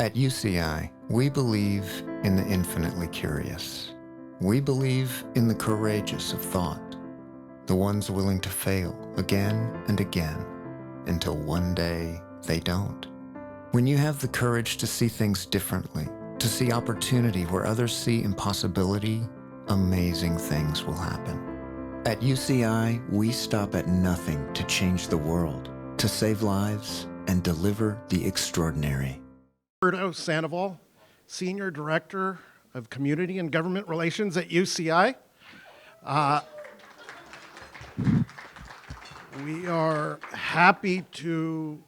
At UCI, we believe in the infinitely curious. We believe in the courageous of thought, the ones willing to fail again and again until one day they don't. When you have the courage to see things differently, to see opportunity where others see impossibility, amazing things will happen. At UCI, we stop at nothing to change the world, to save lives and deliver the extraordinary. Roberto Sandoval, Senior Director of Community and Government Relations at UCI. We are happy to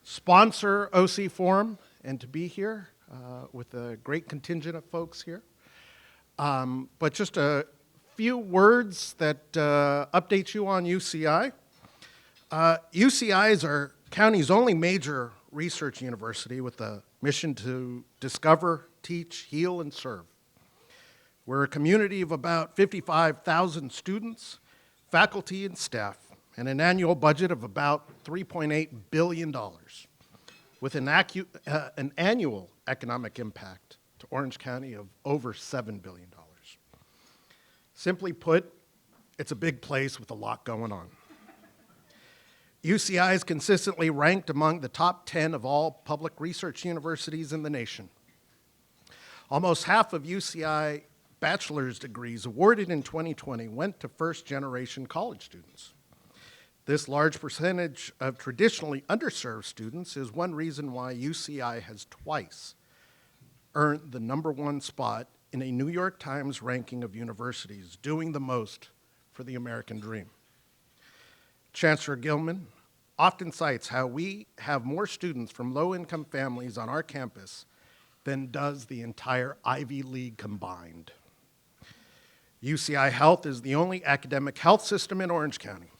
sponsor OC Forum and to be here with a great contingent of folks here. But just a few words that update you on UCI. UCI is our county's only major research university with a mission to discover, teach, heal, and serve. We're a community of about 55,000 students, faculty, and staff, and an annual budget of about $3.8 billion, with an annual economic impact to Orange County of over $7 billion. Simply put, it's a big place with a lot going on. UCI is consistently ranked among the top 10 of all public research universities in the nation. Almost half of UCI bachelor's degrees awarded in 2020 went to first-generation college students. This large percentage of traditionally underserved students is one reason why UCI has twice earned the #1 spot in a New York Times ranking of universities doing the most for the American dream. Chancellor Gilman often cites how we have more students from low-income families on our campus than does the entire Ivy League combined. UCI Health is the only academic health system in Orange County.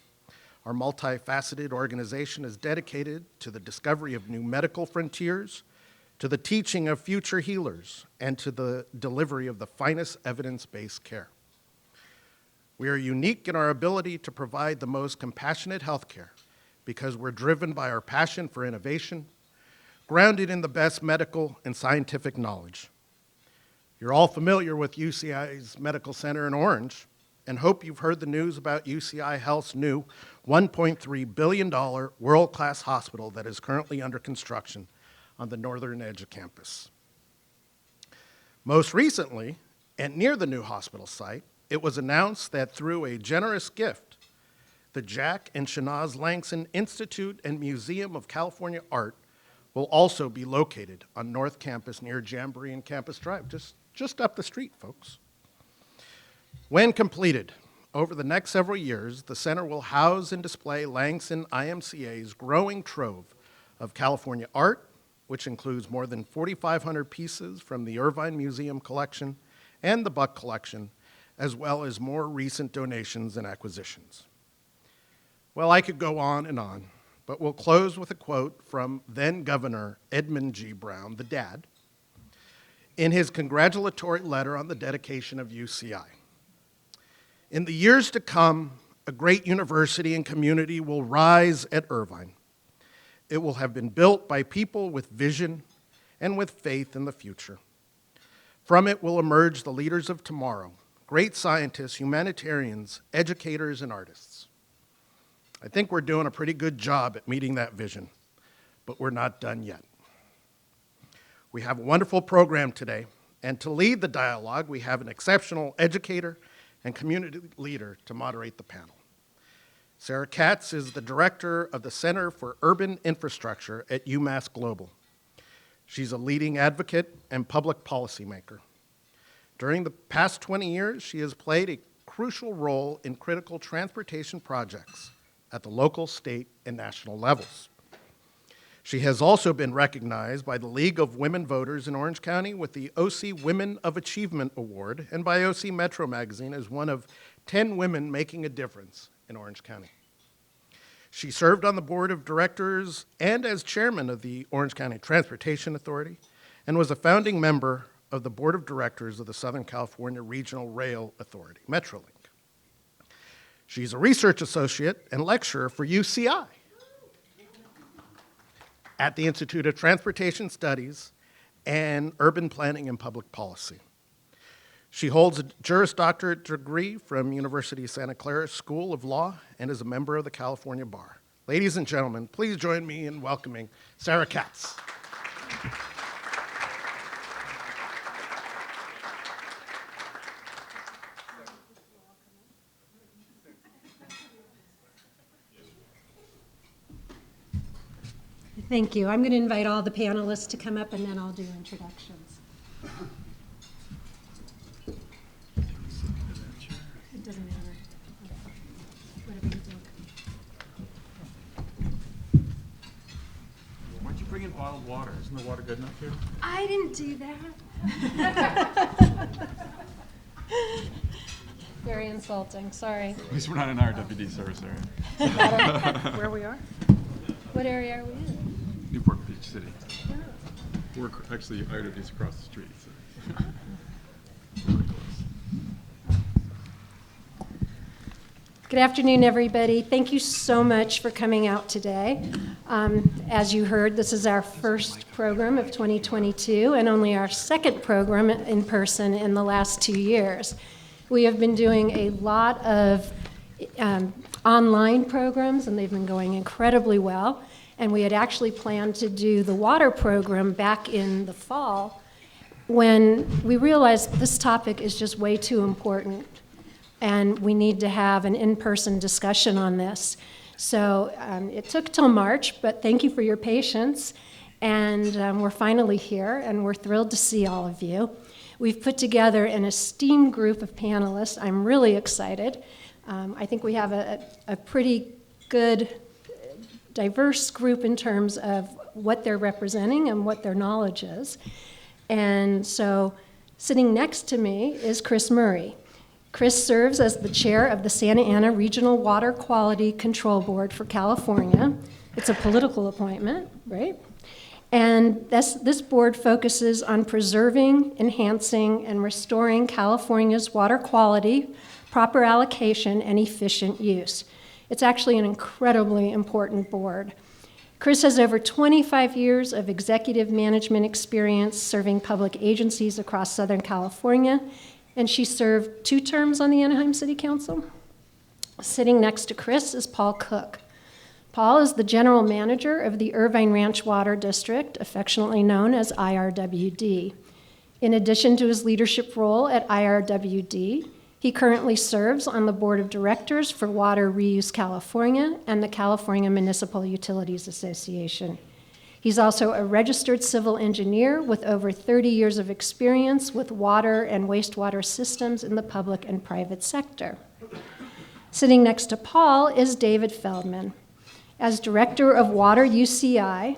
Our multifaceted organization is dedicated to the discovery of new medical frontiers, to the teaching of future healers, and to the delivery of the finest evidence-based care. We are unique in our ability to provide the most compassionate health care because we're driven by our passion for innovation, grounded in the best medical and scientific knowledge. You're all familiar with UCI's Medical Center in Orange and hope you've heard the news about UCI Health's new $1.3 billion world-class hospital that is currently under construction on the northern edge of campus. Most recently, and near the new hospital site, it was announced that through a generous gift, the Jack and Shanaz Langston Institute and Museum of California Art will also be located on North Campus near Jamboree and Campus Drive, just up the street, folks. When completed, over the next several years, the center will house and display Langston IMCA's growing trove of California art, which includes more than 4,500 pieces from the Irvine Museum collection and the Buck collection, as well as more recent donations and acquisitions. Well, I could go on, but we'll close with a quote from then-Governor Edmund G. Brown, the dad, in his congratulatory letter on the dedication of UCI. In the years to come, a great university and community will rise at Irvine. It will have been built by people with vision and with faith in the future. From it will emerge the leaders of tomorrow, great scientists, humanitarians, educators, and artists. I think we're doing a pretty good job at meeting that vision, but we're not done yet. We have a wonderful program today, and to lead the dialogue, we have an exceptional educator and community leader to moderate the panel. Sarah Katz is the director of the Center for Urban Infrastructure at UMass Global. She's a leading advocate and public policymaker. During the past 20 years, she has played a crucial role in critical transportation projects at the local, state, and national levels. She has also been recognized by the League of Women Voters in Orange County with the OC Women of Achievement Award and by OC Metro Magazine as one of 10 women making a difference in Orange County. She served on the board of directors and as chairman of the Orange County Transportation Authority and was a founding member of the board of directors of the Southern California Regional Rail Authority, Metrolink. She's a research associate and lecturer for UCI at the Institute of Transportation Studies and Urban Planning and Public Policy. She holds a Juris Doctorate degree from University of Santa Clara School of Law and is a member of the California Bar. Ladies and gentlemen, please join me in welcoming Sarah Katz. Thank you. I'm going to invite all the panelists to come up and then I'll do introductions. It doesn't matter. Whatever you think. Why'd you bring in bottled water? Isn't the water good enough here? I didn't do that. Very insulting. Sorry. At least we're not in our WD service area. Where we are? What area are we in? Newport Beach City. We're actually IWD's across the street. So. Really close. Good afternoon, everybody. Thank you so much for coming out today. As you heard, this is our first program of 2022 and only our second program in person in the last 2 years. We have been doing a lot of online programs, and they've been going incredibly well. And we had actually planned to do the water program back in the fall when we realized this topic is just way too important and we need to have an in-person discussion on this. So it took till March, but thank you for your patience. And we're finally here, and we're thrilled to see all of you. We've put together an esteemed group of panelists. I'm really excited. I think we have a pretty good diverse group in terms of what they're representing and what their knowledge is. And so sitting next to me is Chris Murray. Chris serves as the chair of the Santa Ana Regional Water Quality Control Board for California. It's a political appointment, right? And this board focuses on preserving, enhancing, and restoring California's water quality, proper allocation, and efficient use. It's actually an incredibly important board. Chris has over 25 years of executive management experience serving public agencies across Southern California, and she served 2 terms on the Anaheim City Council. Sitting next to Chris is Paul Cook. Paul is the general manager of the Irvine Ranch Water District, affectionately known as IRWD. In addition to his leadership role at IRWD, he currently serves on the board of directors for Water Reuse California and the California Municipal Utilities Association. He's also a registered civil engineer with over 30 years of experience with water and wastewater systems in the public and private sector. Sitting next to Paul is David Feldman. As director of Water UCI,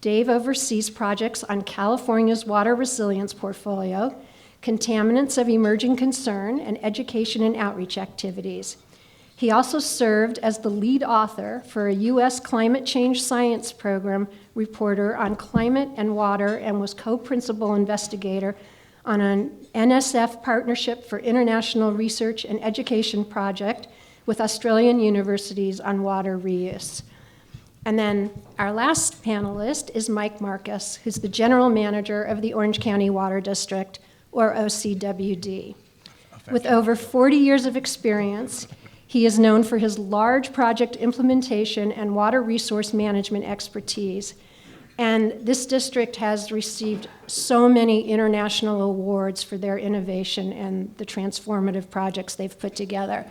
Dave oversees projects on California's water resilience portfolio, contaminants of emerging concern, and education and outreach activities. He also served as the lead author for a U.S. climate change science program reporter on climate and water and was co-principal investigator on an NSF Partnership for International Research and Education project with Australian universities on water reuse. And then our last panelist is Mike Marcus, who's the general manager of the Orange County Water District, or OCWD. With over 40 years of experience, he is known for his large project implementation and water resource management expertise. And this district has received so many international awards for their innovation and the transformative projects they've put together.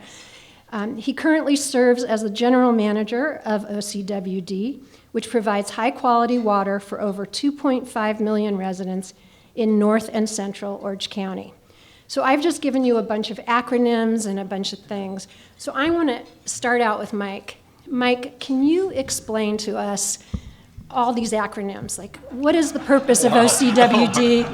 He currently serves as the general manager of OCWD, which provides high-quality water for over 2.5 million residents in North and Central Orange County. So I've just given you a bunch of acronyms and a bunch of things. So I want to start out with Mike. Mike, can you explain to us all these acronyms, like what is the purpose of OCWD,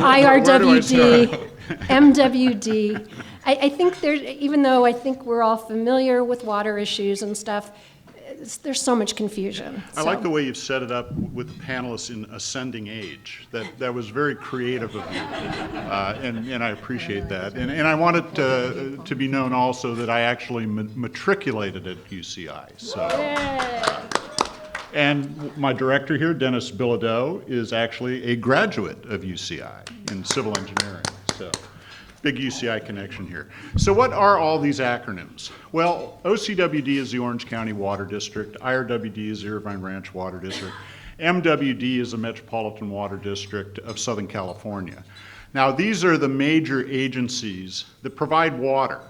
IRWD, MWD. I think there, even though I think we're all familiar with water issues and stuff, there's so much confusion. I like the way you've set it up with the panelists in ascending age. That was very creative of you, and I appreciate that. And I want it to be known also that I actually matriculated at UCI. So. And my director here, Dennis Bilodeau, is actually a graduate of UCI in civil engineering. So. Big UCI connection here. So what are all these acronyms? Well, OCWD is the Orange County Water District, IRWD is the Irvine Ranch Water District, MWD is the Metropolitan Water District of Southern California. Now, these are the major agencies that provide water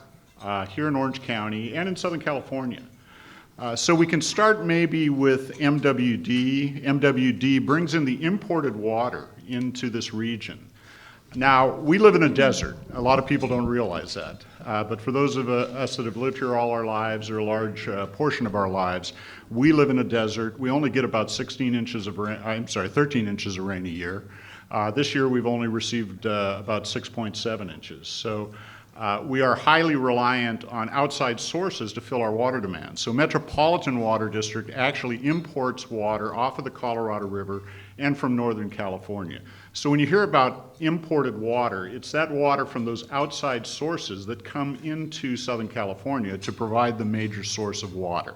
here in Orange County and in Southern California. So we can start maybe with MWD. MWD brings in the imported water into this region. Now, we live in a desert. A lot of people don't realize that. But for those of us that have lived here all our lives, or a large portion of our lives, we live in a desert. We only get about 13 inches of rain a year. This year, we've only received about 6.7 inches. So we are highly reliant on outside sources to fill our water demand. So Metropolitan Water District actually imports water off of the Colorado River and from Northern California. So when you hear about imported water, it's that water from those outside sources that come into Southern California to provide the major source of water.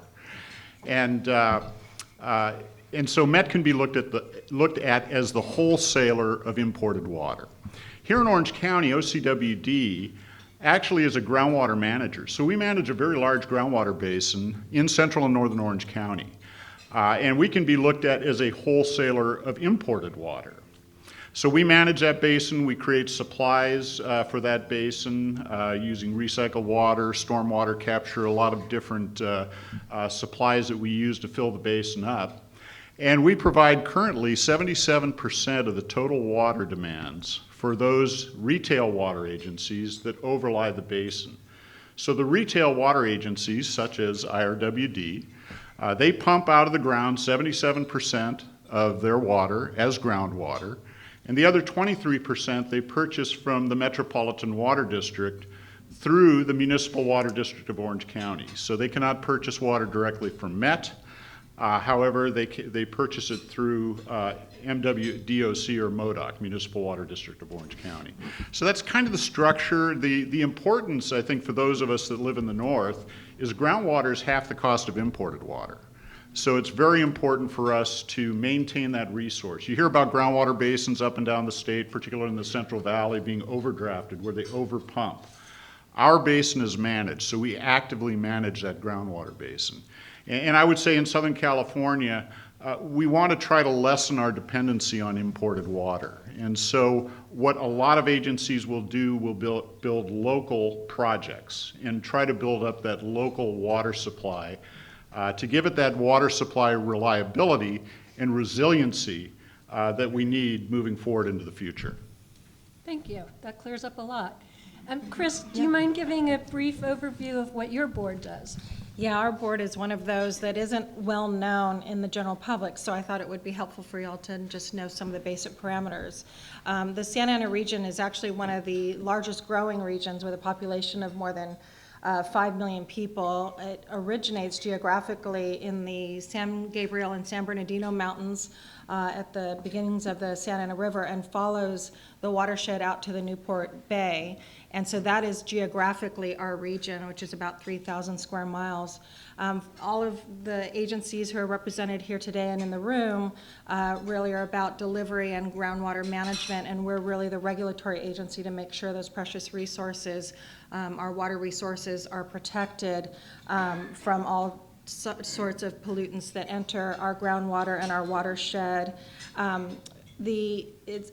And so Met can be looked at as the wholesaler of imported water. Here in Orange County, OCWD actually is a groundwater manager. So we manage a very large groundwater basin in central and northern Orange County. And we can be looked at as a wholesaler of imported water. So we manage that basin, we create supplies for that basin using recycled water, stormwater capture, a lot of different supplies that we use to fill the basin up. And we provide currently 77% of the total water demands for those retail water agencies that overlie the basin. So the retail water agencies, such as IRWD, they pump out of the ground 77% of their water as groundwater, and the other 23% they purchase from the Metropolitan Water District through the Municipal Water District of Orange County. So they cannot purchase water directly from Met. However, they purchase it through MWDOC or MODOC, Municipal Water District of Orange County. So that's kind of the structure. The importance, I think, for those of us that live in the north is groundwater is half the cost of imported water. So it's very important for us to maintain that resource. You hear about groundwater basins up and down the state, particularly in the Central Valley, being overdrafted, where they overpump. Our basin is managed, so we actively manage that groundwater basin. And I would say in Southern California, we want to try to lessen our dependency on imported water. And so what a lot of agencies will do will build local projects and try to build up that local water supply to give it that water supply reliability and resiliency that we need moving forward into the future. Thank you. That clears up a lot. Chris, do you mind giving a brief overview of what your board does? Yeah, our board is one of those that isn't well known in the general public, so I thought it would be helpful for y'all to just know some of the basic parameters. The Santa Ana region is actually one of the largest growing regions with a population of more than 5 million people. It originates geographically in the San Gabriel and San Bernardino Mountains at the beginnings of the Santa Ana River and follows the watershed out to the Newport Bay. And so that is geographically our region, which is about 3,000 square miles. All of the agencies who are represented here today and in the room really are about delivery and groundwater management, and we're really the regulatory agency to make sure those precious resources, our water resources, are protected from all sorts of pollutants that enter our groundwater and our watershed.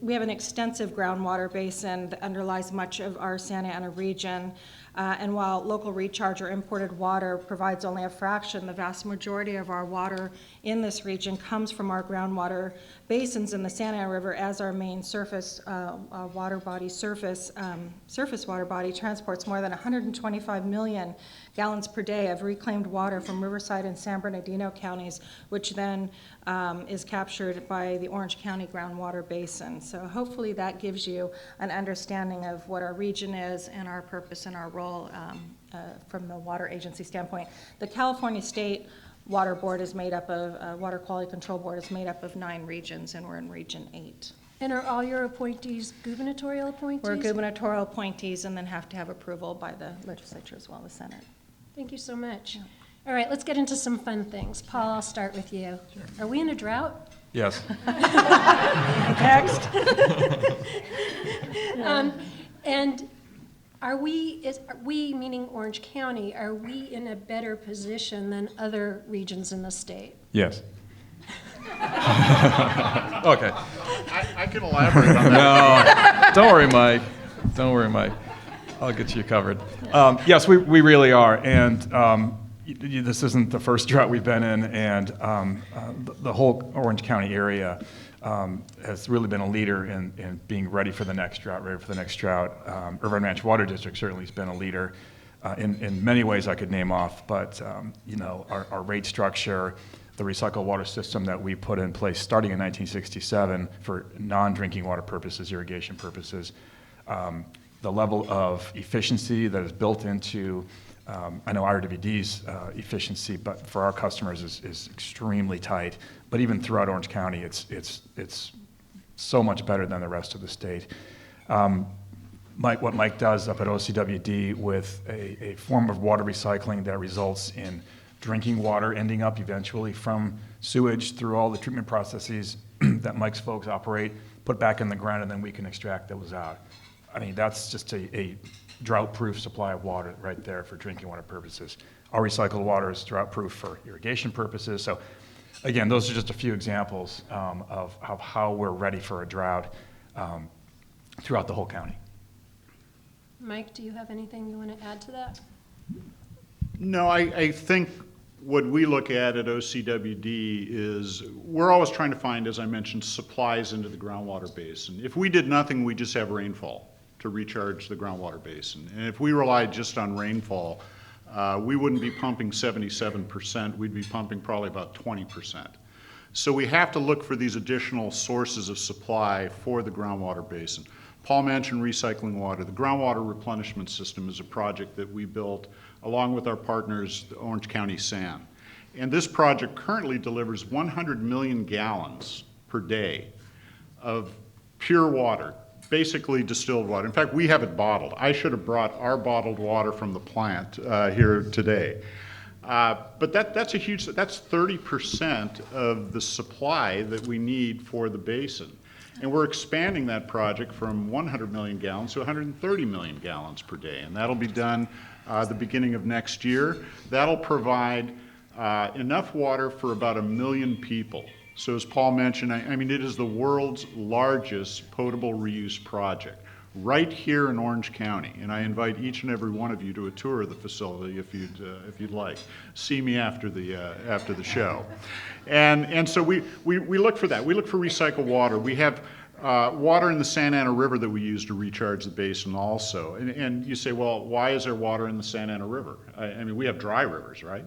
we have an extensive groundwater basin that underlies much of our Santa Ana region. And while local recharge or imported water provides only a fraction, the vast majority of our water in this region comes from our groundwater basins in the Santa Ana River, as our main surface water body, surface water body transports more than 125 million gallons per day of reclaimed water from Riverside and San Bernardino counties, which then is captured by the Orange County groundwater basin. So hopefully that gives you an understanding of what our region is and our purpose and our role from the water agency standpoint. The California State Water Board is made up of, Water Quality Control Board is made up of 9 regions, and we're in Region 8. And are all your appointees gubernatorial appointees? We're gubernatorial appointees and then have to have approval by the legislature as well, the Senate. Thank you so much. All right, let's get into some fun things. Paul, I'll start with you. Sure. Are we in a drought? Yes. Next. And are we, meaning Orange County, are we in a better position than other regions in the state? Yes. Okay. I can elaborate on that. No, don't worry, Mike. Don't worry, Mike. I'll get you covered. Yes, we really are. And this isn't the first drought we've been in, and the whole Orange County area has really been a leader in being ready for the next drought, Irvine Ranch Water District certainly has been a leader in many ways I could name off, but our rate structure, the recycled water system that we put in place starting in 1967 for non-drinking water purposes, irrigation purposes, the level of efficiency that is built into, I know RWD's efficiency, but for our customers is extremely tight. But even throughout Orange County, it's so much better than the rest of the state. What Mike does up at OCWD with a form of water recycling that results in drinking water ending up eventually from sewage through all the treatment processes that Mike's folks operate, put back in the ground, and then we can extract those out. I mean, that's just a drought-proof supply of water right there for drinking water purposes. Our recycled water is drought-proof for irrigation purposes. So again, those are just a few examples of how we're ready for a drought throughout the whole county. Mike, do you have anything you want to add to that? No, I think what we look at OCWD is we're always trying to find, as I mentioned, supplies into the groundwater basin. If we did nothing, we just have rainfall to recharge the groundwater basin. And if we relied just on rainfall, we wouldn't be pumping 77%, we'd be pumping probably about 20%. So we have to look for these additional sources of supply for the groundwater basin. Paul mentioned recycling water. The groundwater replenishment system is a project that we built along with our partners, the Orange County SAN. And this project currently delivers 100 million gallons per day of pure water, basically distilled water. In fact, we have it bottled. I should have brought our bottled water from the plant here today. But that's a huge, that's 30% of the supply that we need for the basin. And we're expanding that project from 100 million gallons to 130 million gallons per day. And that'll be done the beginning of next year. That'll provide enough water for about 1 million people. So as Paul mentioned, I mean, it is the world's largest potable reuse project right here in Orange County. And I invite each and every one of you to a tour of the facility if you'd like. See me after the show. And so we look for that. We look for recycled water. We have water in the Santa Ana River that we use to recharge the basin also. And you say, well, why is there water in the Santa Ana River? I mean, we have dry rivers, right?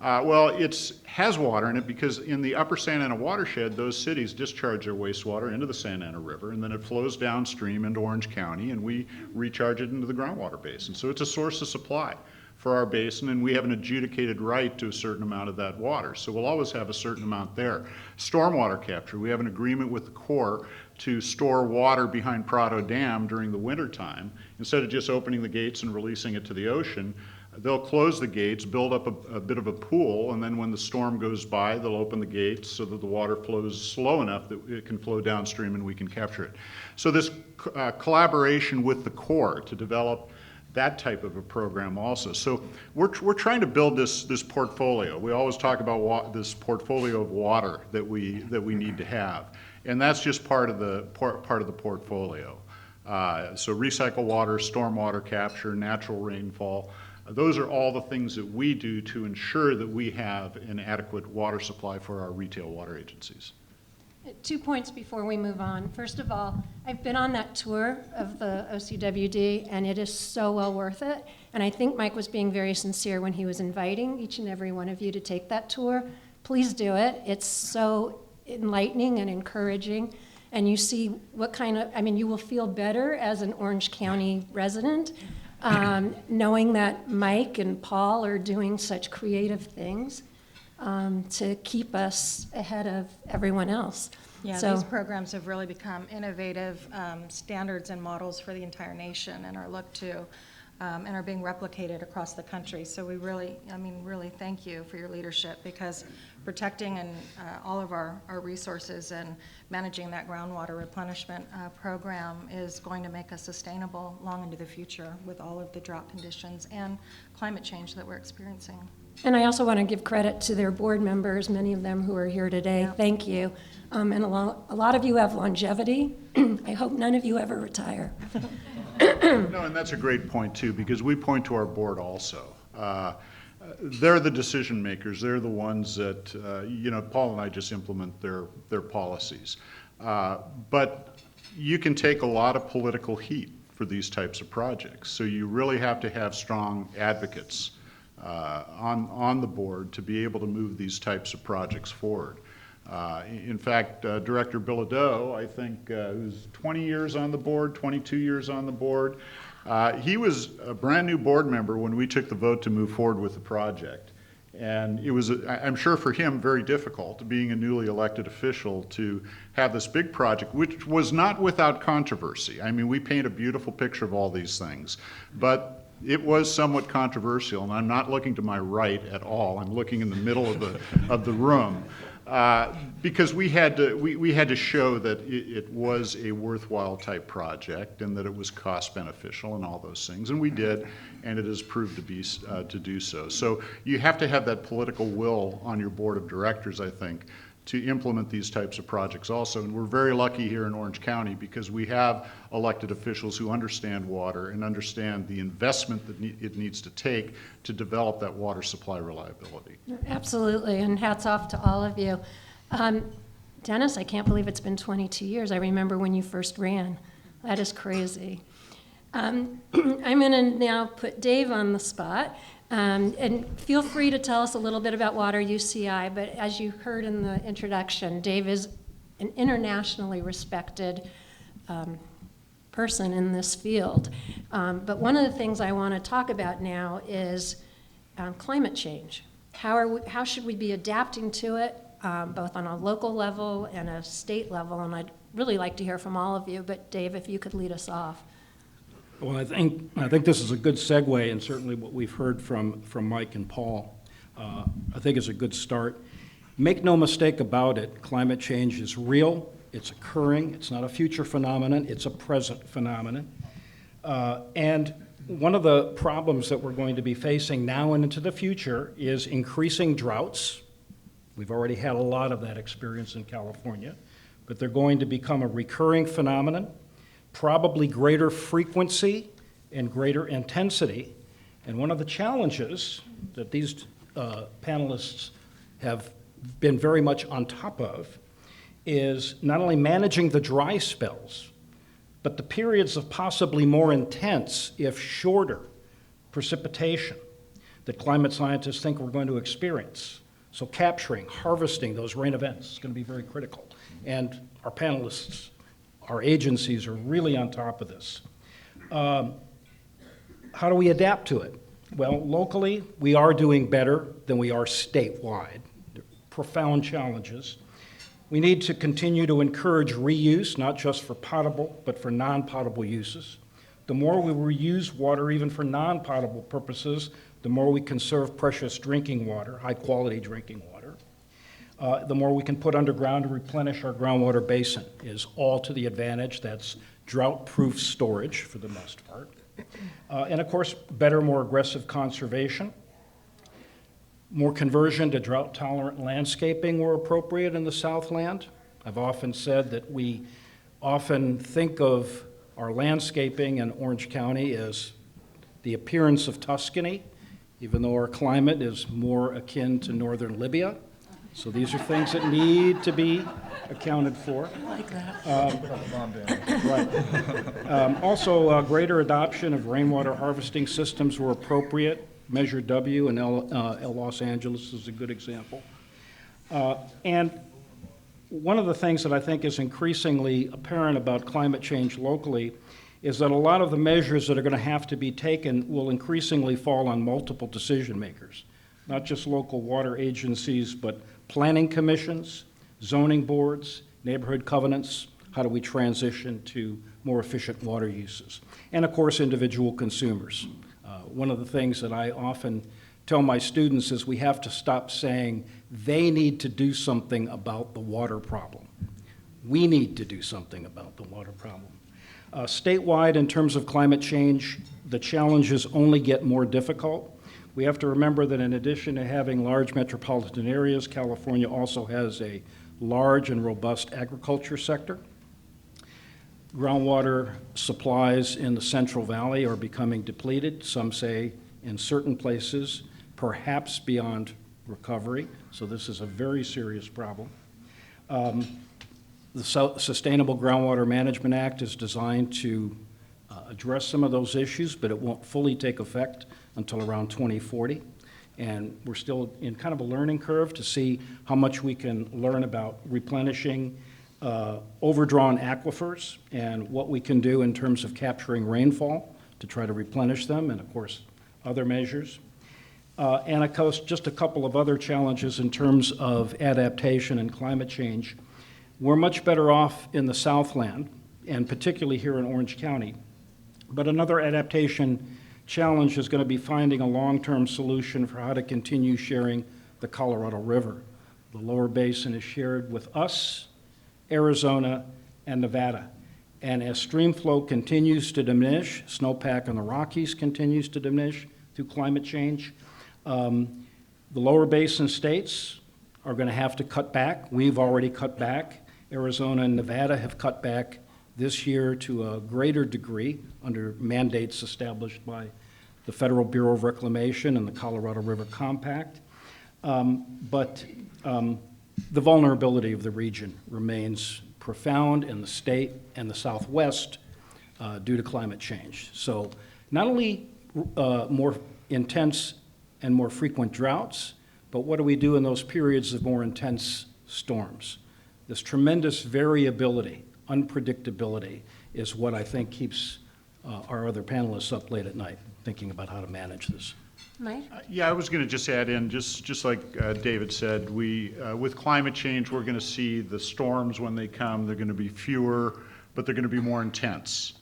Well, it has water in it because in the upper Santa Ana watershed, those cities discharge their wastewater into the Santa Ana River, and then it flows downstream into Orange County, and we recharge it into the groundwater basin. So it's a source of supply for our basin, and we have an adjudicated right to a certain amount of that water. So we'll always have a certain amount there. Stormwater capture, we have an agreement with the Corps to store water behind Prado Dam during the wintertime. Instead of just opening the gates and releasing it to the ocean, they'll close the gates, build up a bit of a pool, and then when the storm goes by, they'll open the gates so that the water flows slow enough that it can flow downstream and we can capture it. So this collaboration with the Corps to develop that type of a program also. So we're trying to build this portfolio. We always talk about this portfolio of water that we need to have. And that's just part of the portfolio. So recycle water, stormwater capture, natural rainfall, those are all the things that we do to ensure that we have an adequate water supply for our retail water agencies. 2 points before we move on. First of all, I've been on that tour of the OCWD, and it is so well worth it. And I think Mike was being very sincere when he was inviting each and every one of you to take that tour. Please do it. It's so enlightening and encouraging. And you see what kind of, I mean, you will feel better as an Orange County resident, knowing that Mike and Paul are doing such creative things to keep us ahead of everyone else. Yeah, So- these programs have really become innovative standards and models for the entire nation and are looked to and are being replicated across the country. So we really, really thank you for your leadership, because protecting and all of our resources and managing that groundwater replenishment program is going to make us sustainable long into the future with all of the drought conditions and climate change that we're experiencing. And I also want to give credit to their board members, many of them who are here today. Yeah. Thank you. And a lot of you have longevity. I hope none of you ever retire. No, and that's a great point too, because we point to our board also. They're the decision makers. They're the ones that, Paul and I just implement their policies. But you can take a lot of political heat for these types of projects. So you really have to have strong advocates on the board to be able to move these types of projects forward. In fact, Director Bilodeau, I think, who's 20 years on the board, 22 years on the board, he was a brand new board member when we took the vote to move forward with the project. And it was, I'm sure for him, very difficult, being a newly elected official, to have this big project, which was not without controversy. I mean, we paint a beautiful picture of all these things, but it was somewhat controversial, and I'm not looking to my right at all. I'm looking in the middle of the room. Because we had to show that it was a worthwhile type project and that it was cost beneficial and all those things, and we did, and it has proved to be to do so. So you have to have that political will on your board of directors, I think, to implement these types of projects also. And we're very lucky here in Orange County because we have elected officials who understand water and understand the investment that it needs to take to develop that water supply reliability. Absolutely, and hats off to all of you. Dennis, I can't believe it's been 22 years. I remember when you first ran. That is crazy. I'm going to now put Dave on the spot. And feel free to tell us a little bit about Water UCI, but as you heard in the introduction, Dave is an internationally respected person in this field. But one of the things I want to talk about now is climate change. How should we be adapting to it, both on a local level and a state level? And I'd really like to hear from all of you, but Dave, if you could lead us off. Well, I think this is a good segue, and certainly what we've heard from Mike and Paul, I think is a good start. Make no mistake about it, climate change is real, it's occurring, it's not a future phenomenon, it's a present phenomenon. And one of the problems that we're going to be facing now and into the future is increasing droughts. We've already had a lot of that experience in California, but they're going to become a recurring phenomenon. Probably greater frequency and greater intensity. And one of the challenges that these panelists have been very much on top of is not only managing the dry spells, but the periods of possibly more intense, if shorter, precipitation that climate scientists think we're going to experience. So capturing, harvesting those rain events is going to be very critical. And our panelists, our agencies are really on top of this. How do we adapt to it? Well, locally, we are doing better than we are statewide. There are profound challenges. We need to continue to encourage reuse, not just for potable, but for non-potable uses. The more we reuse water, even for non-potable purposes, the more we conserve precious drinking water, high-quality drinking water. The more we can put underground to replenish our groundwater basin is all to the advantage. That's drought-proof storage for the most part. And of course, better, more aggressive conservation. More conversion to drought-tolerant landscaping where appropriate in the Southland. I've often said that we often think of our landscaping in Orange County as the appearance of Tuscany, even though our climate is more akin to northern Libya. So these are things that need to be accounted for. Also, greater adoption of rainwater harvesting systems were appropriate. Measure W in Los Angeles is a good example. And one of the things that I think is increasingly apparent about climate change locally is that a lot of the measures that are going to have to be taken will increasingly fall on multiple decision makers, not just local water agencies, but planning commissions, zoning boards, neighborhood covenants. How do we transition to more efficient water uses? And of course, individual consumers. One of the things that I often tell my students is we have to stop saying they need to do something about the water problem. We need to do something about the water problem. Statewide, in terms of climate change, the challenges only get more difficult. We have to remember that in addition to having large metropolitan areas, California also has a large and robust agriculture sector. Groundwater supplies in the Central Valley are becoming depleted, some say in certain places, perhaps beyond recovery. So this is a very serious problem. The Sustainable Groundwater Management Act is designed to address some of those issues, but it won't fully take effect until around 2040. And we're still in kind of a learning curve to see how much we can learn about replenishing overdrawn aquifers and what we can do in terms of capturing rainfall to try to replenish them, and of course, other measures. And of course, just a couple of other challenges in terms of adaptation and climate change. We're much better off in the Southland, and particularly here in Orange County. But another adaptation challenge is going to be finding a long-term solution for how to continue sharing the Colorado River. The lower basin is shared with us, Arizona, and Nevada. And as stream flow continues to diminish, snowpack in the Rockies continues to diminish through climate change, the lower basin states are going to have to cut back. We've already cut back. Arizona and Nevada have cut back this year to a greater degree under mandates established by the Federal Bureau of Reclamation and the Colorado River Compact. But the vulnerability of the region remains profound in the state and the Southwest due to climate change. So not only more intense and more frequent droughts, but what do we do in those periods of more intense storms? This tremendous variability, unpredictability, is what I think keeps our other panelists up late at night thinking about how to manage this. Mike? Yeah, I was going to just add in, just like David said, with climate change, we're going to see the storms when they come, they're going to be fewer, but they're going to be more intense.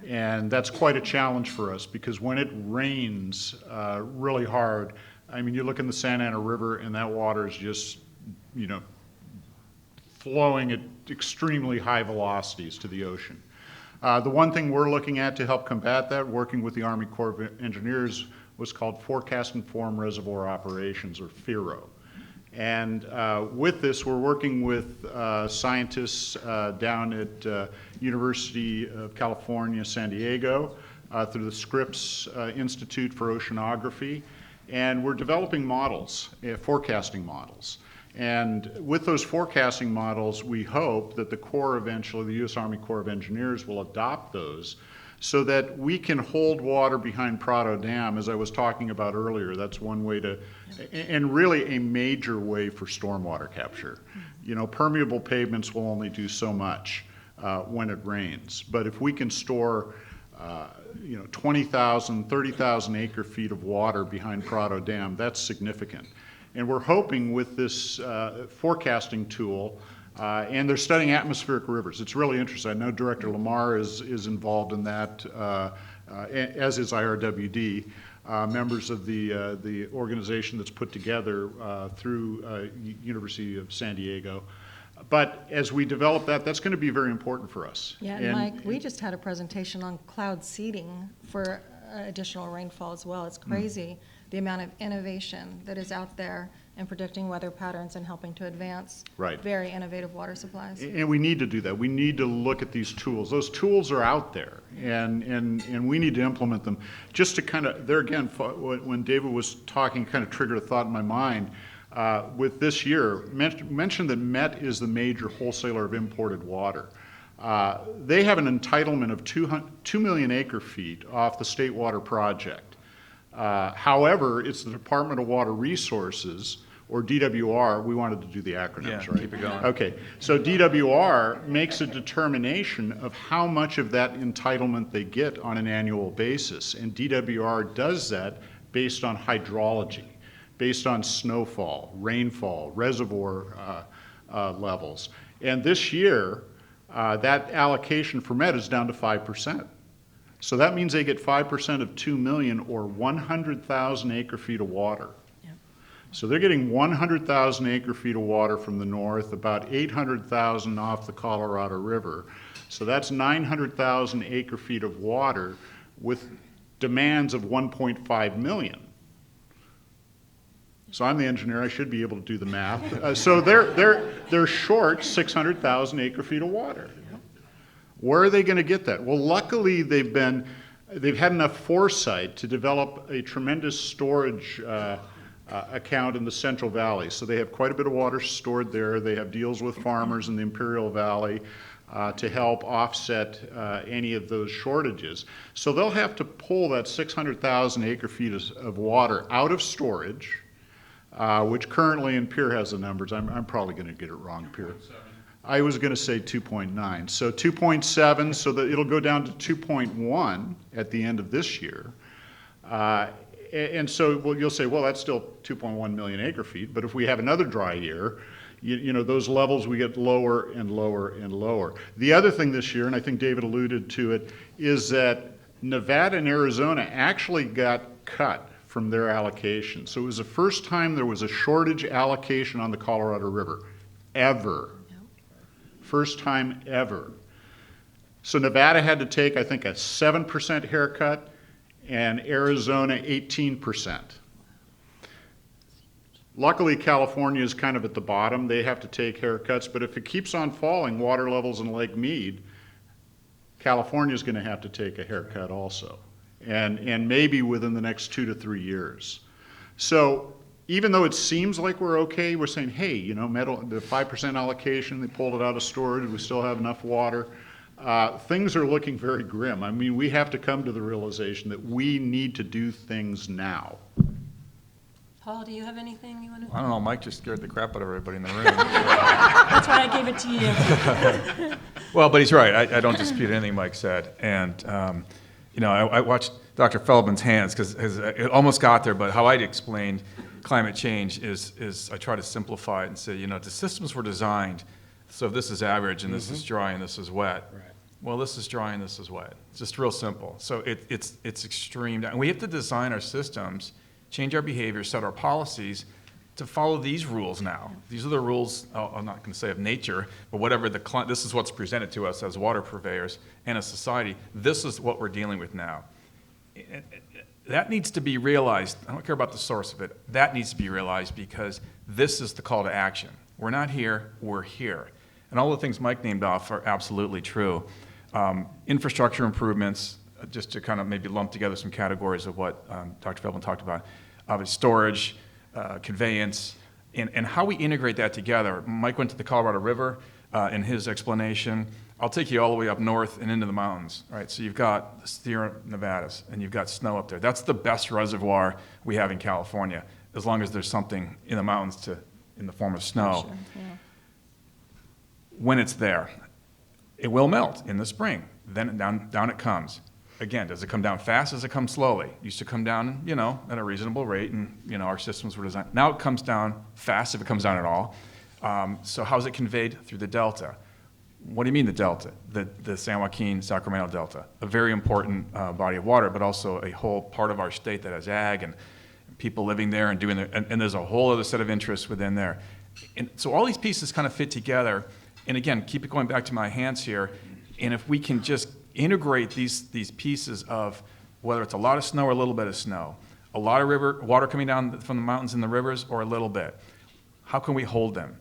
And that's quite a challenge for us because when it rains really hard, I mean, you look in the Santa Ana River and that water is just, flowing at extremely high velocities to the ocean. The one thing we're looking at to help combat that, working with the Army Corps of Engineers, was called Forecast Informed Reservoir Operations, or FIRO. And with this, we're working with scientists down at University of California, San Diego, through the Scripps Institute for Oceanography. And we're developing models, forecasting models. And with those forecasting models, we hope that the Corps eventually, the U.S. Army Corps of Engineers, will adopt those so that we can hold water behind Prado Dam, as I was talking about earlier. That's one way to, and really a major way for stormwater capture. Permeable pavements will only do so much when it rains. But if we can store 20,000, 30,000 acre feet of water behind Prado Dam, that's significant. And we're hoping with this forecasting tool, and they're studying atmospheric rivers. It's really interesting. I know Director Lamar is involved in that, as is IRWD, members of the organization that's put together through University of San Diego. But as we develop that, that's going to be very important for us. Yeah, and Mike, we just had a presentation on cloud seeding for additional rainfall as well. It's crazy the amount of innovation that is out there and predicting weather patterns and helping to advance Right. very innovative water supplies. And we need to do that. We need to look at these tools. Those tools are out there, and we need to implement them. Just to kind of, there again, when David was talking, kind of triggered a thought in my mind. With this year, mentioned that Met is the major wholesaler of imported water. They have an entitlement of 2 million acre feet off the State Water Project. However, it's the Department of Water Resources, or DWR, we wanted to do the acronyms, Yeah, right? keep it going. Okay, so DWR makes a determination of how much of that entitlement they get on an annual basis, and DWR does that based on hydrology, based on snowfall, rainfall, reservoir levels. And this year, that allocation for Met is down to 5%. So that means they get 5% of 2 million, or 100,000 acre feet of water. So they're getting 100,000 acre feet of water from the north, about 800,000 off the Colorado River. So that's 900,000 acre feet of water with demands of 1.5 million. So I'm the engineer, I should be able to do the math. So they're short 600,000 acre feet of water. Where are they going to get that? Well, luckily they've had enough foresight to develop a tremendous storage account in the Central Valley. So they have quite a bit of water stored there. They have deals with farmers in the Imperial Valley to help offset any of those shortages. So they'll have to pull that 600,000 acre feet of water out of storage, which currently, and Pierre has the numbers, I'm probably going to get it wrong, Pierre. I was going to say 2.9. So 2.7, so that it'll go down to 2.1 at the end of this year. And so you'll say, well, that's still 2.1 million acre feet, but if we have another dry year, you know, those levels, we get lower and lower and lower. The other thing this year, and I think David alluded to it, is that Nevada and Arizona actually got cut from their allocation. So it was the first time there was a shortage allocation on the Colorado River, ever. First time ever. So Nevada had to take, I think, a 7% haircut, and Arizona 18%. Luckily, California is kind of at the bottom. They have to take haircuts, but if it keeps on falling, water levels in Lake Mead, California is going to have to take a haircut also, and maybe within the next 2 to 3 years. So even though it seems like we're okay, we're saying, hey, you know, the 5% allocation, they pulled it out of storage, we still have enough water. Things are looking very grim. I mean, we have to come to the realization that we need to do things now. Paul, do you have anything you want to? I don't know, Mike just scared the crap out of everybody in the room. That's why I gave it to you. Well, but he's right. I don't dispute anything Mike said. And, you know, I watched Dr. Feldman's hands because it almost got there, but how I'd explained climate change is I try to simplify it and say, you know, the systems were designed, so if this is average and this is dry and this is wet, Right. well, this is dry and this is wet. It's just real simple. So it's extreme. And we have to design our systems, change our behavior, set our policies to follow these rules now. These are the rules, I'm not going to say of nature, but whatever this is what's presented to us as water purveyors and as society. This is what we're dealing with now. That needs to be realized. I don't care about the source of it. That needs to be realized because this is the call to action. We're not here, we're here. And all the things Mike named off are absolutely true. Infrastructure improvements, just to kind of maybe lump together some categories of what Dr. Feldman talked about, storage, conveyance, and how we integrate that together. Mike went to the Colorado River in his explanation. I'll take you all the way up north and into the mountains, right? So you've got the Sierra Nevadas, and you've got snow up there. That's the best reservoir we have in California, as long as there's something in the mountains in the form of snow. Sure, yeah. When it's there, it will melt in the spring. Then down it comes. Again, does it come down fast? Does it come slowly? It used to come down, you know, at a reasonable rate, and you know our systems were designed. Now it comes down fast, if it comes down at all. So how is it conveyed? Through the delta. What do you mean the delta? The San Joaquin, Sacramento Delta, a very important body of water, but also a whole part of our state that has ag and people living there and doing and there's a whole other set of interests within there. And so all these pieces kind of fit together. And again, keep it going back to my hands here. And if we can just integrate these pieces of whether it's a lot of snow or a little bit of snow, a lot of water coming down from the mountains and the rivers, or a little bit. How can we hold them,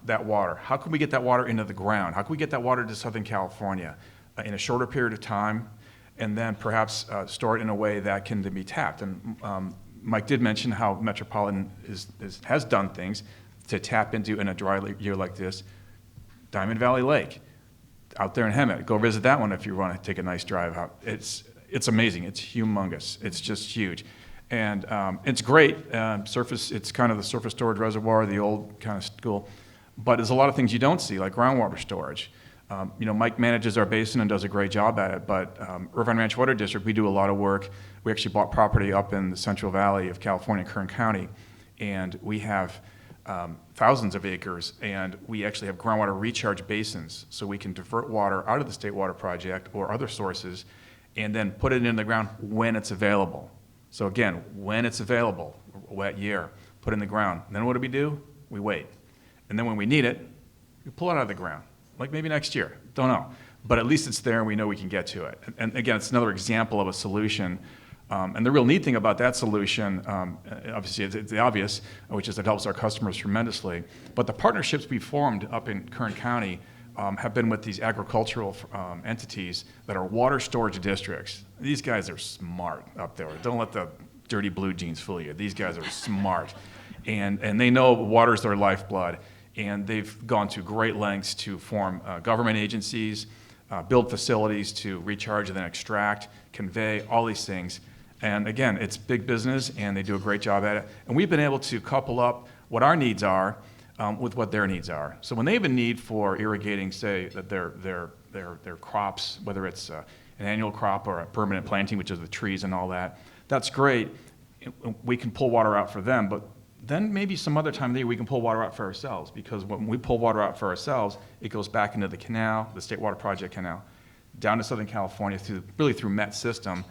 that water? How can we get that water into the ground? How can we get that water to Southern California in a shorter period of time, and then perhaps store it in a way that can be tapped? And Mike did mention how Metropolitan has done things to tap into in a dry year like this. Diamond Valley Lake, out there in Hemet. Go visit that one if you want to take a nice drive out. It's amazing. It's humongous. It's just huge. And it's great. It's kind of the surface storage reservoir, the old kind of school. But there's a lot of things you don't see, like groundwater storage. Mike manages our basin and does a great job at it, but Irvine Ranch Water District, we do a lot of work. We actually bought property up in the Central Valley of California, Kern County, and we have thousands of acres, and we actually have groundwater recharge basins, so we can divert water out of the State Water Project or other sources, and then put it in the ground when it's available. So again, when it's available, wet year, put it in the ground. And then what do? We wait. And then when we need it, we pull it out of the ground, like maybe next year, don't know. But at least it's there and we know we can get to it. And again, it's another example of a solution. And the real neat thing about that solution, obviously it's the obvious, which is it helps our customers tremendously. But the partnerships we formed up in Kern County have been with these agricultural entities that are water storage districts. These guys are smart up there. Don't let the dirty blue jeans fool you. These guys are smart. And they know water is their lifeblood. And they've gone to great lengths to form government agencies, build facilities to recharge and then extract, convey, all these things. And again, it's big business, and they do a great job at it. And we've been able to couple up what our needs are with what their needs are. So when they have a need for irrigating, say, that their crops, whether it's an annual crop or a permanent planting, which is the trees and all that, that's great. We can pull water out for them, but then maybe some other time of the year we can pull water out for ourselves, because when we pull water out for ourselves, it goes back into the canal, the State Water Project canal, down to Southern California through Met's system,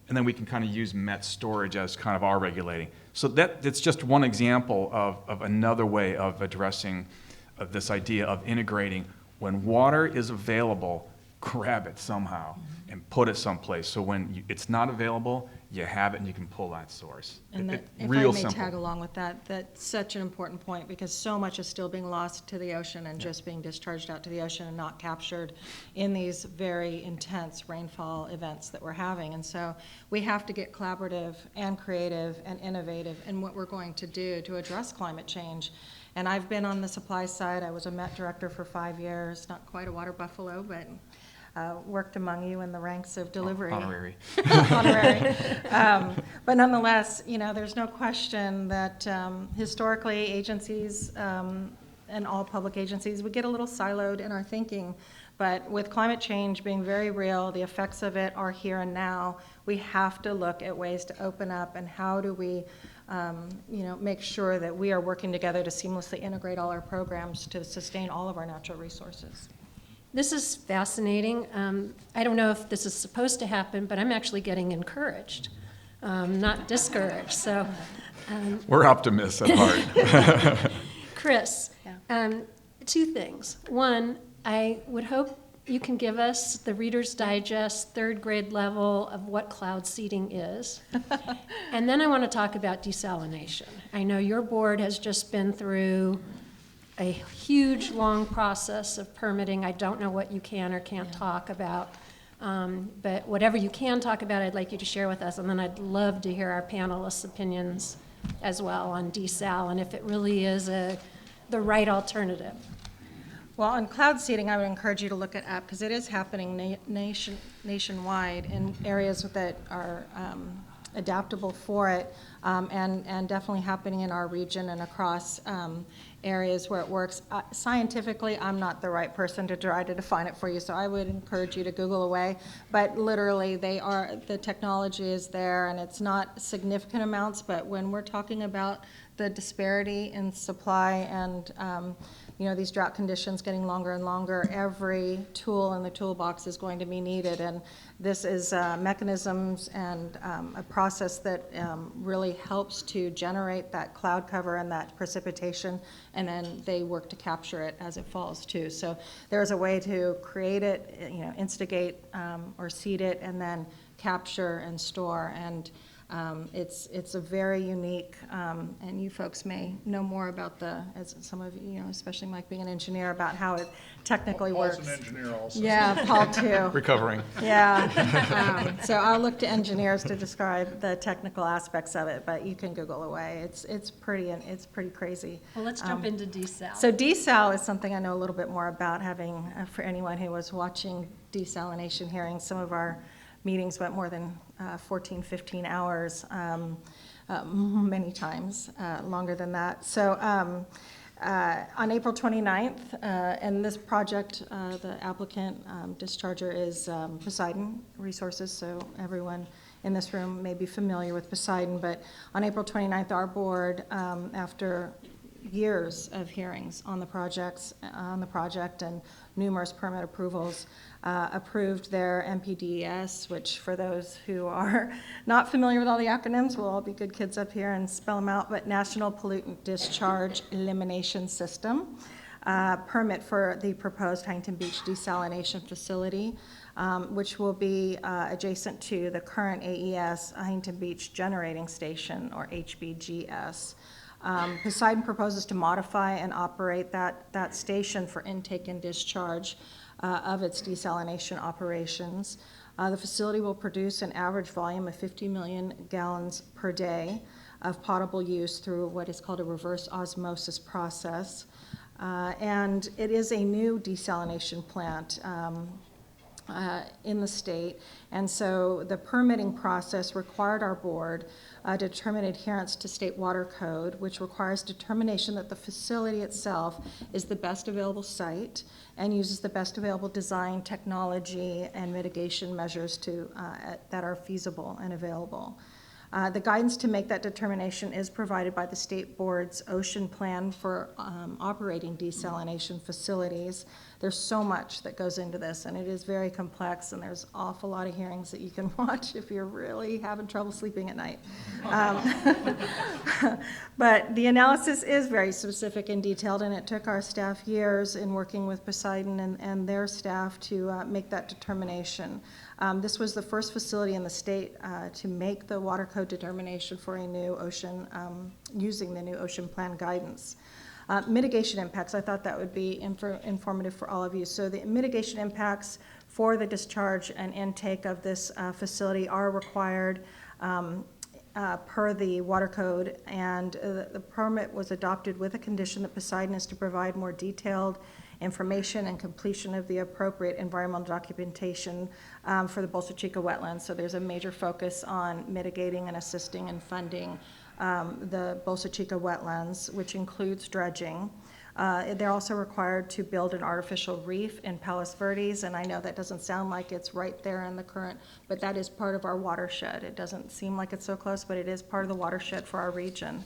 and then we can kind of use Met storage as kind of our regulating. So that's just one example of another way of addressing this idea of integrating. When water is available, grab it somehow and put it someplace. So when it's not available, you have it and you can pull that source. And that, if real I may simple. tag along with that, that's such an important point, because so much is still being lost to the ocean and just being discharged out to the ocean and not captured in these very intense rainfall events that we're having. And so we have to get collaborative and creative and innovative in what we're going to do to address climate change. And I've been on the supply side. I was a Met director for 5 years, not quite a water buffalo, but worked among you in the ranks of delivery. Honorary. Honorary. But nonetheless, there's no question that historically agencies and all public agencies, we get a little siloed in our thinking. But with climate change being very real, the effects of it are here and now, we have to look at ways to open up, and how do we make sure that we are working together to seamlessly integrate all our programs to sustain all of our natural resources. This is fascinating. I don't know if this is supposed to happen, but I'm actually getting encouraged, not discouraged. So, We're optimists at heart. Chris, two things. One, I would hope you can give us the Reader's Digest third grade level of what cloud seeding is. And then I want to talk about desalination. I know your board has just been through a huge, long process of permitting. I don't know what you can or can't talk about, but whatever you can talk about, I'd like you to share with us, and then I'd love to hear our panelists' opinions as well on desal, and if it really is the right alternative. Well, on cloud seeding, I would encourage you to look it up, because it is happening nationwide in areas that are adaptable for it, and definitely happening in our region and across areas where it works. Scientifically, I'm not the right person to try to define it for you, so I would encourage you to Google away. But literally, the technology is there, and it's not significant amounts, but when we're talking about the disparity in supply and these drought conditions getting longer and longer, every tool in the toolbox is going to be needed. And this is mechanisms and a process that really helps to generate that cloud cover and that precipitation, and then they work to capture it as it falls too. So there's a way to create it, instigate or seed it, and then capture and store. And It's a very unique, and you folks may know more about as some of you, especially Mike being an engineer, about how it technically works. Paul's an engineer also. Yeah, Paul too. Recovering. Yeah. So I'll look to engineers to describe the technical aspects of it, but you can Google away. It's pretty crazy. Well, let's jump into desal. So desal is something I know a little bit more about, having, for anyone who was watching desalination hearings, some of our meetings went more than 14, 15 hours, many times, longer than that. So on April 29th, and this project, the applicant discharger is Poseidon Resources, so everyone in this room may be familiar with Poseidon, but on April 29th, our board, after years of hearings on the project and numerous permit approvals, approved their NPDES, which for those who are not familiar with all the acronyms, we'll all be good kids up here and spell them out, but National Pollutant Discharge Elimination System, permit for the proposed Huntington Beach desalination facility, which will be adjacent to the current AES Huntington Beach Generating Station, or HBGS. Poseidon proposes to modify and operate that station for intake and discharge of its desalination operations. The facility will produce an average volume of 50 million gallons per day of potable use through what is called a reverse osmosis process. And it is a new desalination plant in the state, and so the permitting process required our board to determine adherence to state water code, which requires determination that the facility itself is the best available site and uses the best available design, technology, and mitigation measures that are feasible and available. The guidance to make that determination is provided by the state board's ocean plan for operating desalination facilities. There's so much that goes into this, and it is very complex, and there's an awful lot of hearings that you can watch if you're really having trouble sleeping at night. But the analysis is very specific and detailed, and it took our staff years in working with Poseidon and their staff to make that determination. This was the first facility in the state to make the water code determination for a new ocean, using the new ocean plan guidance. Mitigation impacts, I thought that would be informative for all of you. So the mitigation impacts for the discharge and intake of this facility are required per the water code, and the permit was adopted with a condition that Poseidon is to provide more detailed information and completion of the appropriate environmental documentation for the Bolsa Chica wetlands. So there's a major focus on mitigating and assisting and funding the Bolsa Chica wetlands, which includes dredging. They're also required to build an artificial reef in Palos Verdes, and I know that doesn't sound like it's right there in the current, but that is part of our watershed. It doesn't seem like it's so close, but it is part of the watershed for our region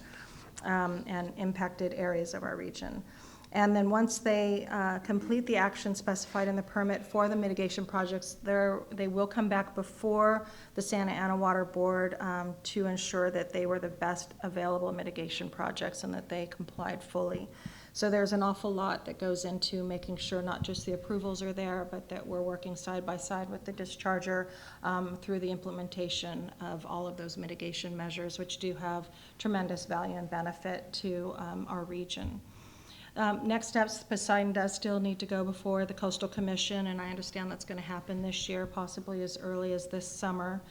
and impacted areas of our region. And then once they complete the action specified in the permit for the mitigation projects, they will come back before the Santa Ana Water Board to ensure that they were the best available mitigation projects and that they complied fully. So there's an awful lot that goes into making sure not just the approvals are there, but that we're working side by side with the discharger through the implementation of all of those mitigation measures, which do have tremendous value and benefit to our region. Next steps, Poseidon does still need to go before the Coastal Commission, and I understand that's going to happen this year, possibly as early as this summer.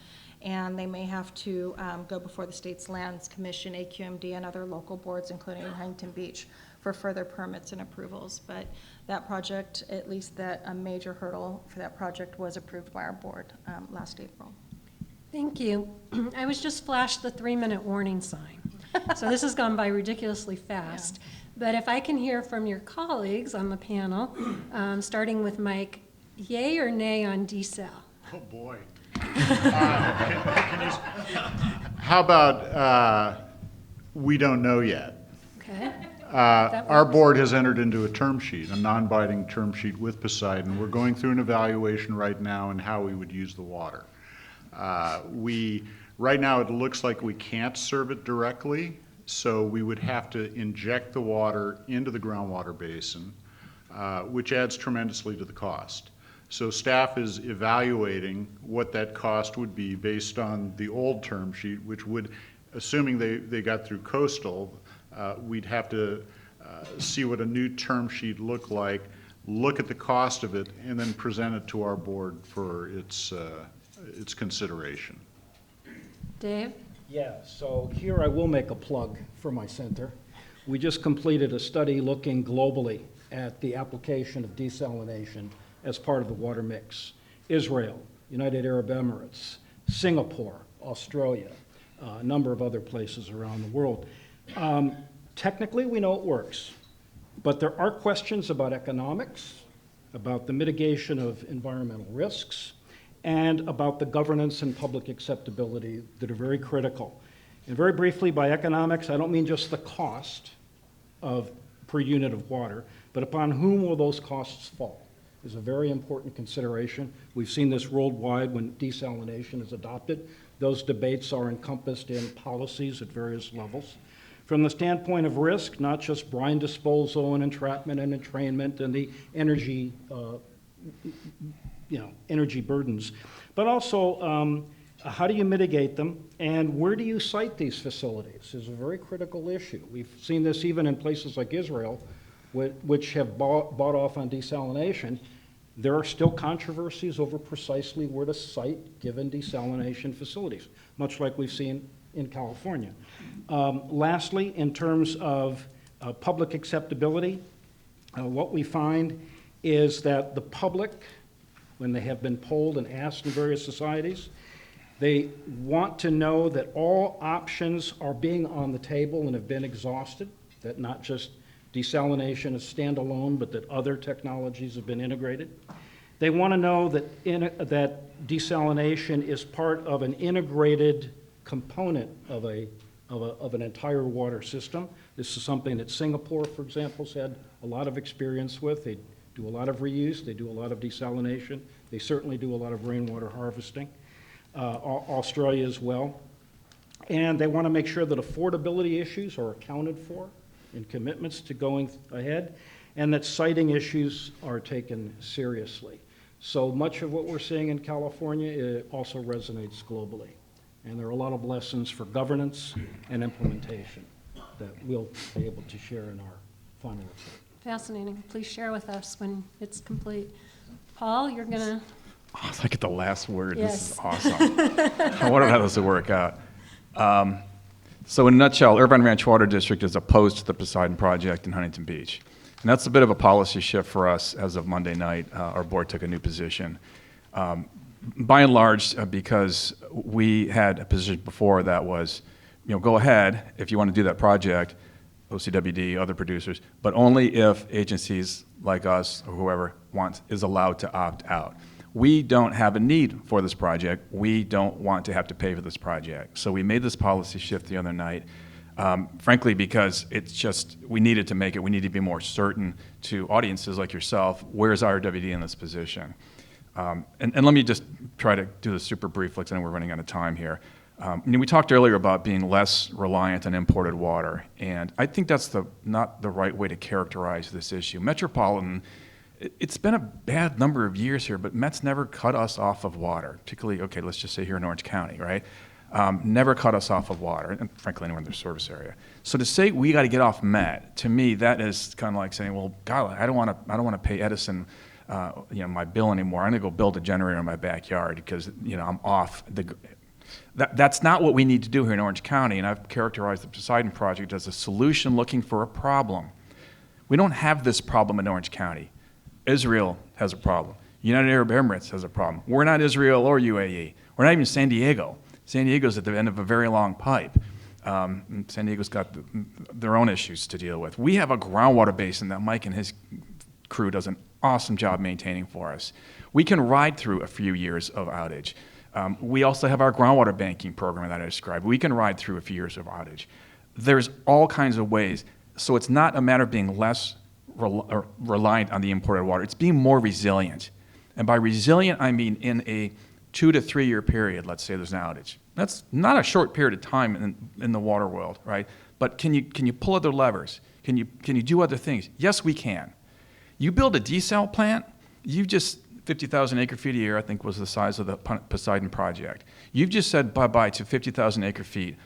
And they may have to go before the state's Lands Commission, AQMD, and other local boards, including Huntington Beach, for further permits and approvals. But that project, at least that a major hurdle for that project, was approved by our board last April. Thank you. I was just flashed the 3-minute warning sign. So this has gone by ridiculously fast. Yeah. But if I can hear from your colleagues on the panel, starting with Mike, yay or nay on desal? Oh, boy. How about we don't know yet? Okay. Our board has entered into a term sheet, a non-binding term sheet with Poseidon. We're going through an evaluation right now in how we would use the water. Right now it looks like we can't serve it directly, so we would have to inject the water into the groundwater basin, which adds tremendously to the cost. So staff is evaluating what that cost would be based on the old term sheet, which would, assuming they got through coastal, we'd have to see what a new term sheet looked like, look at the cost of it, and then present it to our board for its consideration. Dave? Yeah, so here I will make a plug for my center. We just completed a study looking globally at the application of desalination as part of the water mix. Israel, United Arab Emirates, Singapore, Australia, a number of other places around the world. Technically, we know it works, but there are questions about economics, about the mitigation of environmental risks, and about the governance and public acceptability that are very critical. And very briefly, by economics, I don't mean just the cost of per unit of water, but upon whom will those costs fall is a very important consideration. We've seen this worldwide when desalination is adopted. Those debates are encompassed in policies at various levels. From the standpoint of risk, not just brine disposal and entrapment and entrainment and the energy, energy burdens, but also how do you mitigate them and where do you site these facilities is a very critical issue. We've seen this even in places like Israel, which have bought off on desalination. There are still controversies over precisely where to site given desalination facilities, much like we've seen in California. Lastly, in terms of public acceptability, what we find is that the public, when they have been polled and asked in various societies, they want to know that all options are being on the table and have been exhausted, that not just desalination is standalone, but that other technologies have been integrated. They want to know that, that desalination is part of an integrated component of an entire water system. This is something that Singapore, for example, has had a lot of experience with. They do a lot of reuse, they do a lot of desalination, they certainly do a lot of rainwater harvesting. Australia as well. And they want to make sure that affordability issues are accounted for in commitments to going ahead, and that siting issues are taken seriously. So much of what we're seeing in California, it also resonates globally. And there are a lot of lessons for governance and implementation that we'll be able to share in our final report. Fascinating. Please share with us when it's complete. Paul, you're going to... Oh, I get the last word. Yes. This is awesome. I wonder how this will work out. So in a nutshell, Irvine Ranch Water District is opposed to the Poseidon Project in Huntington Beach. And that's a bit of a policy shift for us as of Monday night. Our board took a new position. By and large, because we had a position before that was, go ahead if you want to do that project, OCWD, other producers, but only if agencies like us or whoever is allowed to opt out. We don't have a need for this project. We don't want to have to pay for this project. So we made this policy shift the other night, frankly, because it's just, we needed to make it. We need to be more certain to audiences like yourself, where's RWD in this position? And let me just try to do this super brief, because I know we're running out of time here. We talked earlier about being less reliant on imported water, and I think that's not the right way to characterize this issue. Metropolitan, it's been a bad number of years here, but Met's never cut us off of water, particularly, okay, let's just say here in Orange County, right? Never cut us off of water, and frankly, anywhere in their service area. So to say we got to get off Met, to me, that is kind of like saying, well, God, I don't want to pay Edison, my bill anymore. I'm going to go build a generator in my backyard because, I'm off the. That's not what we need to do here in Orange County, and I've characterized the Poseidon Project as a solution looking for a problem. We don't have this problem in Orange County. Israel has a problem. United Arab Emirates has a problem. We're not Israel or UAE. We're not even San Diego. San Diego's at the end of a very long pipe. San Diego's got their own issues to deal with. We have a groundwater basin that Mike and his crew does an awesome job maintaining for us. We can ride through a few years of outage. We also have our groundwater banking program that I described. We can ride through a few years of outage. There's all kinds of ways. So it's not a matter of being less reliant on the imported water. It's being more resilient. And by resilient, I mean in a 2 to 3 year period, let's say there's an outage. That's not a short period of time in the water world, right? But can you pull other levers? Can you do other things? Yes, we can. You build a desal plant, you just 50,000 acre feet a year, I think was the size of the Poseidon project. You've just said bye-bye to 50,000 acre feet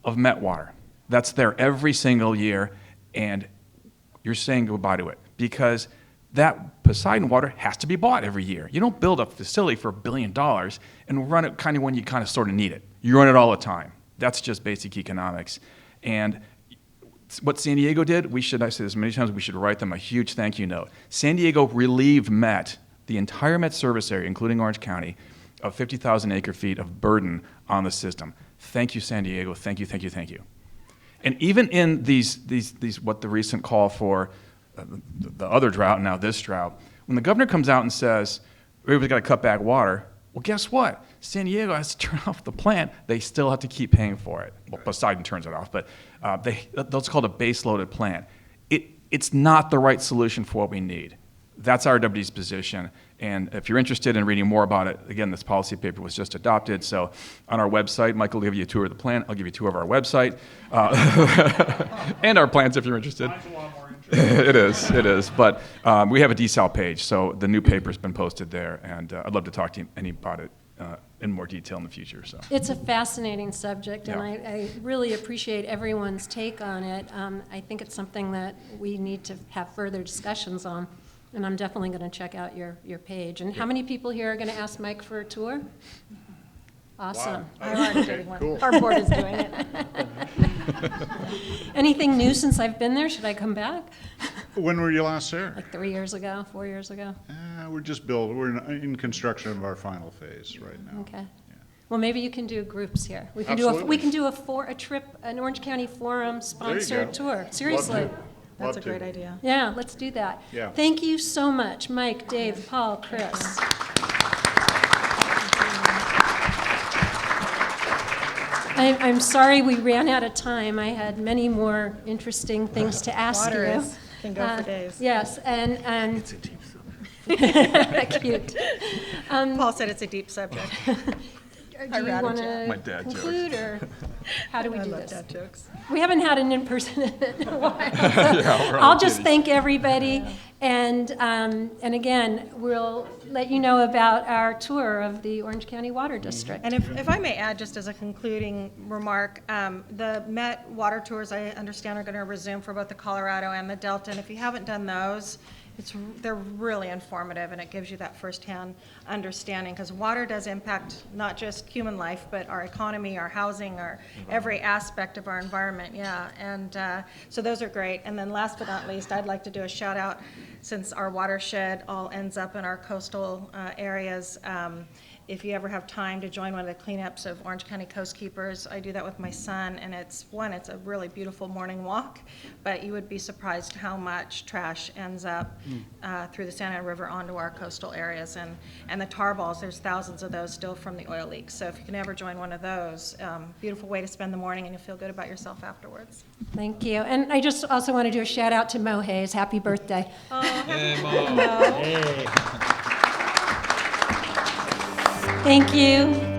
of Met water. That's there every single year, and you're saying goodbye to it because that Poseidon water has to be bought every year. You don't build a facility for $1 billion and run it kind of when you kind of sort of need it. You run it all the time. That's just basic economics. And what San Diego did, I say this many times, we should write them a huge thank you note. San Diego relieved Met, the entire Met service area, including Orange County, of 50,000 acre feet of burden on the system. Thank you, San Diego. Thank you, thank you, thank you. And even in these what the recent call for the other drought, now this drought, when the governor comes out and says, we've got to cut back water, well, guess what? San Diego has to turn off the plant. They still have to keep paying for it. Well, Poseidon turns it off, but that's called a base-loaded plant. It's not the right solution for what we need. That's RWD's position. And if you're interested in reading more about it, again, this policy paper was just adopted. So on our website, Michael will give you a tour of the plant. I'll give you a tour of our website. And our plants if you're interested. It is. But we have a desal page, so the new paper's been posted there, and I'd love to talk to you about it in more detail in the future. So It's a fascinating subject, and Yeah. I really appreciate everyone's take on it. I think it's something that we need to have further discussions on, and I'm definitely going to check out your page. And how many people here are going to ask Mike for a tour? Awesome. I'm already doing one. Cool. Our board is doing it. Anything new since I've been there? Should I come back? When were you last there? Like 3 years ago, 4 years ago? We're in construction of our final phase right now. Okay. Well, maybe you can do groups here. We can Absolutely. do a trip, an Orange County Forum sponsored tour. Seriously. Love to. That's a Love to. great idea. Yeah, let's do that. Yeah. Thank you so much, Mike, Dave, Paul, Chris. I'm sorry we ran out of time. I had many more interesting things to ask you. Water can go for days. Yes, and cute. Paul said it's a deep subject. Do you rather want My to dad jokes. conclude, or how do we I do love this? dad jokes. We haven't had an in-person in a while. Yeah, we're all I'll just kidding. thank everybody, and again, we'll let you know about our tour of the Orange County Water District. And if I may add, just as a concluding remark, the Met water tours, I understand, are going to resume for both the Colorado and the Delta. And if you haven't done those, they're really informative, and it gives you that firsthand understanding, because water does impact not just human life, but our economy, our housing, our every aspect of our environment, yeah. And so those are great. And then last but not least, I'd like to do a shout out, since our watershed all ends up in our coastal areas. If you ever have time to join one of the cleanups of Orange County Coastkeepers, I do that with my son, and it's a really beautiful morning walk, but you would be surprised how much trash ends up through the Santa Ana River onto our coastal areas. And the tar balls, there's thousands of those still from the oil leaks. So if you can ever join one of those, beautiful way to spend the morning, and you'll feel good about yourself afterwards. Thank you. And I just also want to do a shout out to Mo Hayes. Happy birthday. Thank you.